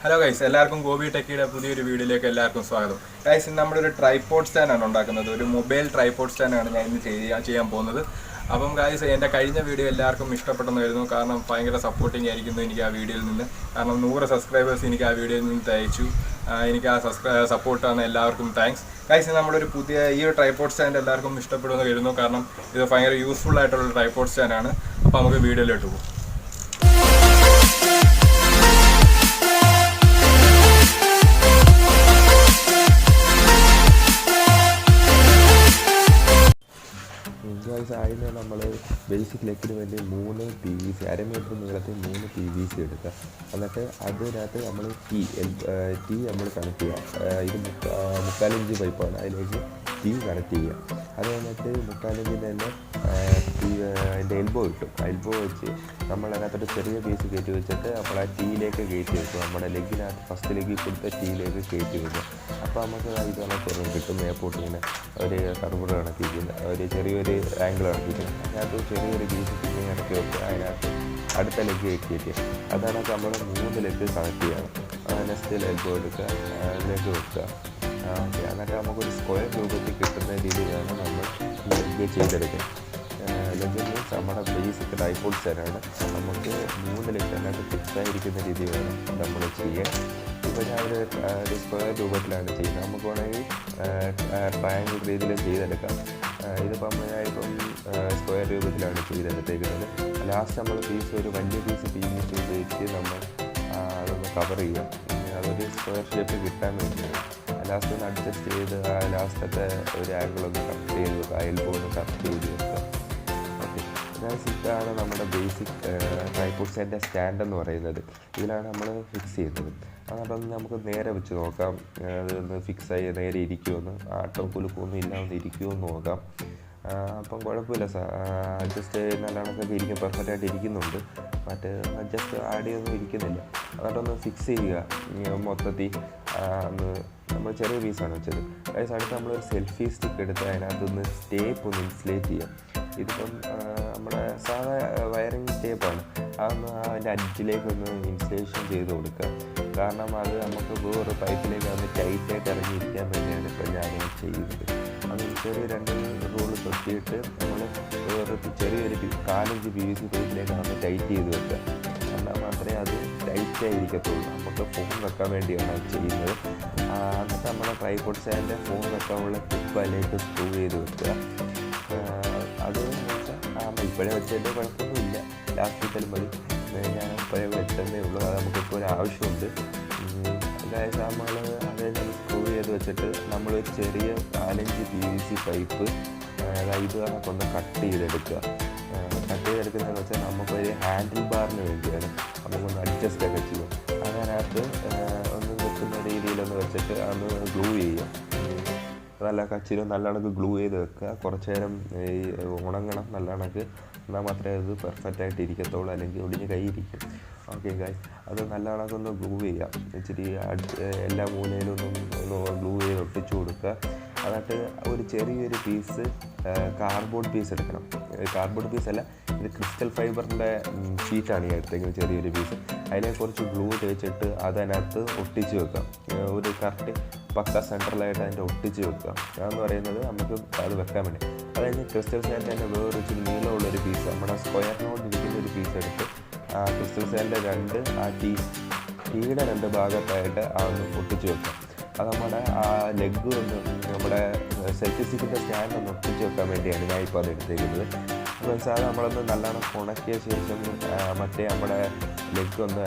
Hello guys, എല്ലാവർക്കും ഗോപി ടെക്കിയുടെ പുതിയൊരു വീഡിയോയിലേക്ക് എല്ലാവർക്കും സ്വാഗതം. ഗൈസ്, ഇന്ന് നമ്മളൊരു ട്രൈപോഡ് സ്റ്റാൻഡാണ് ഉണ്ടാക്കുന്നത്. ഒരു മൊബൈൽ ട്രൈപോഡ് സ്റ്റാൻഡാണ് ഞാൻ ഇന്ന് ചെയ്യാൻ പോകുന്നത്. അപ്പം ഗൈസ്, എൻ്റെ കഴിഞ്ഞ വീഡിയോ എല്ലാവർക്കും ഇഷ്ടപ്പെട്ടെന്ന് വരുന്നു. കാരണം ഭയങ്കര സപ്പോർട്ടിങ് ആയിരിക്കുന്നു എനിക്ക് ആ വീഡിയോയിൽ നിന്ന്. കാരണം 100 സബ്സ്ക്രൈബേഴ്സ് എനിക്ക് ആ വീഡിയോയിൽ നിന്ന് തയ്ച്ചു. എനിക്ക് ആ സപ്പോർട്ടാണ് എല്ലാവർക്കും താങ്ക്സ്. ഗൈസ്, നമ്മളൊരു ഈ ഒരു ട്രൈപോഡ് സ്റ്റാൻഡ് എല്ലാവർക്കും ഇഷ്ടപ്പെടുമെന്ന് വരുന്നു. കാരണം ഇത് ഭയങ്കര യൂസ്ഫുൾ ആയിട്ടുള്ള ട്രൈപോഡ് സ്റ്റാൻഡാണ്. അപ്പോൾ നമുക്ക് വീഡിയോയിലോട്ട് പോകും. അതിന് നമ്മൾ ബേസിക് ലെക്കിന് വേണ്ടി 3 PVC, അരമീറ്റർ നീളത്തിൽ 3 PVC എടുക്കുക. എന്നിട്ട് അതിനകത്ത് നമ്മൾ ടീ നമ്മൾ കണക്ട് ചെയ്യുക. ഇത് 3/4 ഇഞ്ച് പൈപ്പാണ്, അതിലേക്ക് ടീ കണക്ട് ചെയ്യുക. അത് കഴിഞ്ഞിട്ട് 3/4 ഇഞ്ചിൻ്റെ തന്നെ അതിൻ്റെ എൽബോ കിട്ടും. എൽബോ വെച്ച് നമ്മളതിനകത്തൊരു ചെറിയ പീസ് കയറ്റി വെച്ചിട്ട് നമ്മൾ ആ ടീയിലേക്ക് കയറ്റി വെക്കും. നമ്മുടെ ലെഗിനകത്ത് ഫസ്റ്റ് ലെഗിൽ കൊടുത്ത ടീയിലേക്ക് കയറ്റി വെക്കും. അപ്പോൾ നമുക്ക് ഇത് കണക്ക് കിട്ടും. മേപ്പോട്ട് ഇങ്ങനെ ഒരു കർവ് കണക്കിരിക്കുന്ന ഒരു ചെറിയൊരു ആംഗിൾ കണക്കിരിക്കുന്നത്. അതിനകത്ത് ചെറിയൊരു പീസ് പിന്നെ ഇറക്കി വെക്കുക. അതിനകത്ത് അടുത്ത ലെഗ് കയറ്റി. അതാണ് നമ്മൾ 3 ലെഗ് കണക്ട് ചെയ്യണം. നെക്സ്റ്റ് എൽബോ എടുക്കുക, ലെഗ് വെക്കുക. ഓക്കെ, എന്നിട്ട് നമുക്കൊരു സ്ക്വയർ രൂപത്തിൽ കിട്ടുന്ന രീതിയിലാണ് നമ്മൾ ലെഗ് ചെയ്തെടുക്കുക. ലെഗ് മീൻസ് നമ്മുടെ ബേസിക് ട്രൈപോഡ് സ്റ്റാൻഡാണ്. നമുക്ക് 3 ലെഗ് അതിനകത്ത് ഫിക്സായിരിക്കുന്ന രീതി വേണം നമ്മൾ ചെയ്യാൻ. ഇപ്പോൾ ഞാൻ ഒരു സ്ക്വയർ രൂപത്തിലാണ് ചെയ്യുന്നത്. നമുക്ക് വേണമെങ്കിൽ ട്രയാങ്കിൾ രീതിയിൽ ചെയ്തെടുക്കാം. ഇതിപ്പം ഞാനിപ്പം സ്ക്വയർ രൂപത്തിലാണ് ചെയ്തെടുത്തേക്കുന്നത്. ലാസ്റ്റ് നമ്മൾ ഒരു വലിയ പീസ് PVC ഉപയോഗിച്ച് നമ്മൾ അതൊന്ന് കവർ ചെയ്യാം. അതൊരു സ്ക്വയർ ഷേപ്പ് കിട്ടാൻ വേണ്ടിയാണ്. ലാസ്റ്റ് ഒന്ന് അഡ്ജസ്റ്റ് ചെയ്ത് ലാസ്റ്റത്തെ ഒരു ആംഗിളൊന്ന് കറക്റ്റ് ചെയ്ത് വെക്കുക. എൽബോ ഒന്ന് കറക്റ്റ് ചെയ്ത് വെക്കുക. ഓക്കെ, ഇതാണ് നമ്മുടെ ബേസിക് ട്രൈപോഡ് സ്റ്റാൻഡിൻ്റെ സ്റ്റാൻഡ് എന്ന് പറയുന്നത്. ഇതിലാണ് നമ്മൾ ഫിക്സ് ചെയ്യുന്നത്. അതൊന്ന് നമുക്ക് നേരെ വെച്ച് നോക്കാം. അതൊന്ന് ഫിക്സായി നേരെ ഇരിക്കുമെന്ന്, ആട്ടവും കുലുക്കമൊന്നും ഇല്ലാതെ ഇരിക്കുമെന്ന് നോക്കാം. അപ്പം കുഴപ്പമില്ല, അഡ്ജസ്റ്റ് നല്ലവണ്ണമൊക്കെ ഇരിക്കും, പെർഫെക്റ്റായിട്ട് ഇരിക്കുന്നുണ്ട്. മറ്റേ അഡ്ജസ്റ്റ് ആടിയൊന്നും ഇരിക്കുന്നില്ല. എന്നിട്ടൊന്ന് ഫിക്സ് ചെയ്യുക മൊത്തത്തിൽ. നമ്മൾ ചെറിയ പീസാണ് വെച്ചത്. അടുത്ത് നമ്മളൊരു സെൽഫി സ്റ്റിക്ക് എടുത്ത് അതിനകത്തൊന്ന് ടേപ്പ് ഒന്ന് ഇൻസുലേറ്റ് ചെയ്യാം. ഇതിപ്പം നമ്മുടെ സാധാ വയറിങ് ടേപ്പാണ്. അതൊന്ന് അതിൻ്റെ അഡ്ജിലേക്കൊന്ന് ഇൻസുലേഷൻ ചെയ്ത് കൊടുക്കുക. കാരണം അത് നമുക്ക് വേറെ പൈപ്പിലേക്ക് അതൊന്ന് ടൈറ്റായിട്ട് ഇറങ്ങിയിരിക്കാൻ വേണ്ടിയാണ് ഇപ്പം ഞാൻ ചെയ്യുന്നത്. അത് ചെറിയ 2 റോള് തൊട്ടിയിട്ട് നമ്മൾ വേറെ ചെറിയൊരു 4 ഇഞ്ച് PVC പൈപ്പിലേക്ക് അതൊന്ന് ടൈറ്റ് ചെയ്ത് വെക്കുക. എന്നാൽ മാത്രമേ അത് ടൈറ്റായിരിക്കത്തുള്ളൂ. നമുക്ക് ഫോൺ വെക്കാൻ വേണ്ടിയാണ് അത് ചെയ്യുന്നത്. എന്നിട്ട് നമ്മുടെ ട്രൈപോഡ് സ്റ്റാൻഡിൻ്റെ ഫോൺ വെക്കാനുള്ള ക്ലിപ്പ് അതിലേക്ക് സ്ക്രൂ ചെയ്ത് വെക്കുക. അത് ഇപ്പോഴേ വെച്ചതിൻ്റെ കുഴപ്പമൊന്നുമില്ല, ലാസ്റ്റിൽ മതി. ഞാൻ ഇപ്പോഴേ വെച്ചതേ ഉള്ളൂ. അത് നമുക്കിപ്പോൾ ഒരു ആവശ്യമുണ്ട്. അതായത് നമ്മൾ അതായത് സ്ക്രൂ ചെയ്ത് വെച്ചിട്ട് നമ്മൾ ചെറിയ 4 ഇഞ്ച് PVC പൈപ്പ് ഇത് കണക്കൊന്ന് കട്ട് ചെയ്തെടുക്കുക. കട്ട് ചെയ്തെടുക്കുന്നതെന്ന് വെച്ചാൽ നമുക്കൊരു ഹാൻഡിൽ ബാറിന് വേണ്ടിയാണ്. നമുക്കൊന്ന് അഡ്ജസ്റ്റ് ഒക്കെ ചെയ്യും. അതിനകത്ത് ഒന്ന് വെക്കുന്ന രീതിയിലൊന്ന് വെച്ചിട്ട് അതൊന്ന് ഗ്ലൂ ചെയ്യും. നല്ല കച്ചിലും നല്ല കണക്ക് ഗ്ലൂ ചെയ്ത് വെക്കുക. കുറച്ച് നേരം ഉണങ്ങണം നല്ല കണക്ക്. എന്നാൽ മാത്രമേ അത് പെർഫെക്റ്റായിട്ട് ഇരിക്കത്തുള്ളൂ, അല്ലെങ്കിൽ ഒടിഞ്ഞ് കൈ ഇരിക്കും. ഓക്കെ ഗൈസ്, അത് നല്ല കണക്കൊന്ന് ഗ്ലൂ ചെയ്യാം. ഇച്ചിരി എല്ലാ മൂലയിലും ഒന്ന് ഗ്ലൂ ചെയ്ത് ഒട്ടിച്ചു കൊടുക്കുക. എന്നിട്ട് ഒരു ചെറിയൊരു പീസ് കാർഡ്ബോർഡ് പീസ് എടുക്കണം. കാർഡ്ബോർഡ് പീസല്ല, ഇത് ക്രിസ്റ്റൽ ഫൈബറിൻ്റെ ഷീറ്റാണ് ഞാൻ എടുത്തേക്കുന്നത്. ചെറിയൊരു പീസ് അതിലേക്ക് കുറച്ച് ഗ്ലൂ തേച്ചിട്ട് അതിനകത്ത് ഒട്ടിച്ച് വെക്കാം. ഒരു കറക്റ്റ് പക്ക സെൻട്രലായിട്ട് അതിൻ്റെ ഒട്ടിച്ച് വെക്കുക. അതെന്ന് പറയുന്നത് നമുക്ക് അത് വെക്കാൻ വേണ്ടി. അത് കഴിഞ്ഞ് ക്രിസ്റ്റൽ സ്റ്റാൻഡ് തന്നെ വേറൊരു ഇച്ചിരി നീളമുള്ളൊരു പീസ് നമ്മുടെ സ്ക്വയറിനോട് ഇരിക്കുന്ന ഒരു പീസ് എടുത്ത് ആ ക്രിസ്റ്റൽ സ്റ്റാൻഡിൻ്റെ ടീയുടെ 2 ഭാഗത്തായിട്ട് അതൊന്ന് ഒട്ടിച്ച് വെക്കാം. അത് നമ്മുടെ ആ ലെഗ് ഒന്ന് നമ്മുടെ സെൽഫി സ്റ്റിക്കിൻ്റെ സ്റ്റാൻഡ് ഒന്ന് ഒട്ടിച്ച് വെക്കാൻ വേണ്ടിയാണ് ഞാൻ ഇപ്പോൾ അത് എടുത്തേക്കുന്നത്. അത് നമ്മളൊന്ന് നല്ലോണം ഉണക്കിയ ശേഷം മറ്റേ നമ്മുടെ ലെഗ് ഒന്ന്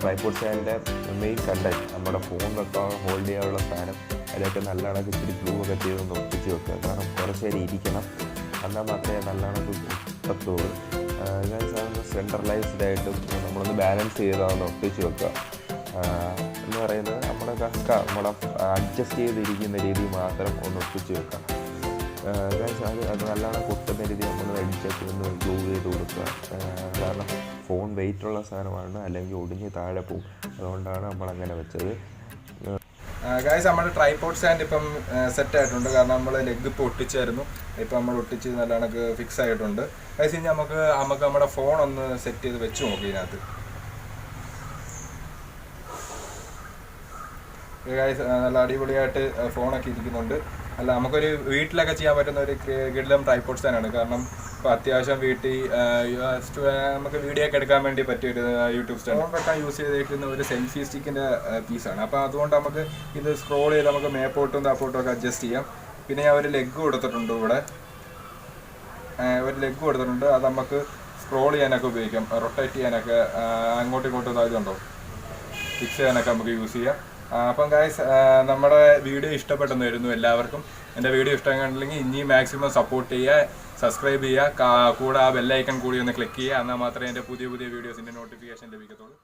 ട്രൈപോഡ് സ്റ്റാൻഡിൻ്റെ മെയിൻ കണ്ടൻറ്റ് നമ്മുടെ ഫോൺ വെക്കാൻ ഹോൾഡ് ചെയ്യാനുള്ള സാധനം അതിലൊക്കെ നല്ലോണം ഇച്ചിരി ഗ്ലൂ ഒക്കെ ചെയ്തൊന്ന് ഒട്ടിച്ച് വെക്കുക. കാരണം കുറച്ച് നേരം ഇരിക്കണം, എന്നാൽ മാത്രമേ നല്ലോണം കിട്ടത്തുള്ളൂ. അതൊന്ന് സെൻട്രലൈസ്ഡ് ആയിട്ടും നമ്മളൊന്ന് ബാലൻസ് ചെയ്താൽ ഒട്ടിച്ച് വെക്കുക. എന്ന് പറയുന്നത് നമ്മുടെ നമ്മളെ അഡ്ജസ്റ്റ് ചെയ്തിരിക്കുന്ന രീതി മാത്രം ഒന്ന് ഒട്ടിച്ച് വെക്കാം. അത് നല്ലോണം പൊട്ടുന്ന രീതി നമ്മൾ അഡ്ജസ്റ്റ് ഒന്ന് ഗ്ലൂ ചെയ്ത് കൊടുക്കുക. കാരണം ഫോൺ വെയിറ്റുള്ള സാധനമാണ്, അല്ലെങ്കിൽ ഒടിഞ്ഞ് താഴെ പോകും. അതുകൊണ്ടാണ് നമ്മളങ്ങനെ വെച്ചത്. ഗൈസ്, നമ്മുടെ ട്രൈപോഡ് സ്റ്റാൻഡ് ഇപ്പം സെറ്റ് ആയിട്ടുണ്ട്. കാരണം നമ്മൾ ലെഗ് ഇപ്പോൾ ഒട്ടിച്ചായിരുന്നു. ഇപ്പം നമ്മൾ ഒട്ടിച്ച് നല്ല കണക്ക് ഫിക്സ് ആയിട്ടുണ്ട്. ഗൈസ്, ഇനി നമുക്ക് നമ്മുടെ ഫോൺ ഒന്ന് സെറ്റ് ചെയ്ത് വെച്ച് നോക്കി ഇതിനകത്ത്. ഗൈസ് നല്ല അടിപൊളിയായിട്ട് ഫോണൊക്കെ ഇരിക്കുന്നുണ്ട്. അല്ല നമുക്കൊരു വീട്ടിലൊക്കെ ചെയ്യാൻ പറ്റുന്ന ഒരു കിടിലം ട്രൈപോഡ് സ്റ്റാൻഡാണ്. കാരണം ഇപ്പോൾ അത്യാവശ്യം വീട്ടിൽ നമുക്ക് വീഡിയോ ഒക്കെ എടുക്കാൻ വേണ്ടി പറ്റിയൊരു യൂട്യൂബ് സ്റ്റാൻഡ്. ഫോൺ വെക്കാൻ യൂസ് ചെയ്തിരിക്കുന്ന ഒരു സെൽഫി സ്റ്റിക്കിൻ്റെ പീസാണ്. അപ്പോൾ അതുകൊണ്ട് നമുക്ക് ഇത് സ്ക്രോൾ ചെയ്ത് നമുക്ക് മേപ്പോട്ടും താപ്പോട്ടും ഒക്കെ അഡ്ജസ്റ്റ് ചെയ്യാം. പിന്നെ ഞാൻ ഒരു ലെഗ് കൊടുത്തിട്ടുണ്ട് ഇവിടെ, ഒരു ലെഗ് കൊടുത്തിട്ടുണ്ട്. അത് നമുക്ക് സ്ക്രോൾ ചെയ്യാനൊക്കെ ഉപയോഗിക്കാം, റൊട്ടേറ്റ് ചെയ്യാനൊക്കെ, അങ്ങോട്ടും ഇങ്ങോട്ടും ഇതായതുണ്ടോ ഫിക്സ് ചെയ്യാനൊക്കെ നമുക്ക് യൂസ് ചെയ്യാം. അപ്പം ഗൈസ് നമ്മുടെ വീഡിയോ ഇഷ്ടപ്പെട്ടെന്ന് വരുന്നു എല്ലാവർക്കും. എൻ്റെ വീഡിയോ ഇഷ്ടമായിട്ടുണ്ടെങ്കിൽ ഇനിയും മാക്സിമം സപ്പോർട്ട് ചെയ്യുക, സബ്സ്ക്രൈബ് ചെയ്യുക, കൂടെ ആ ബെല്ലൈക്കൺ കൂടി ഒന്ന് ക്ലിക്ക് ചെയ്യുക. എന്നാൽ മാത്രമേ എൻ്റെ പുതിയ വീഡിയോസിൻ്റെ നോട്ടിഫിക്കേഷൻ ലഭിക്കത്തുള്ളൂ.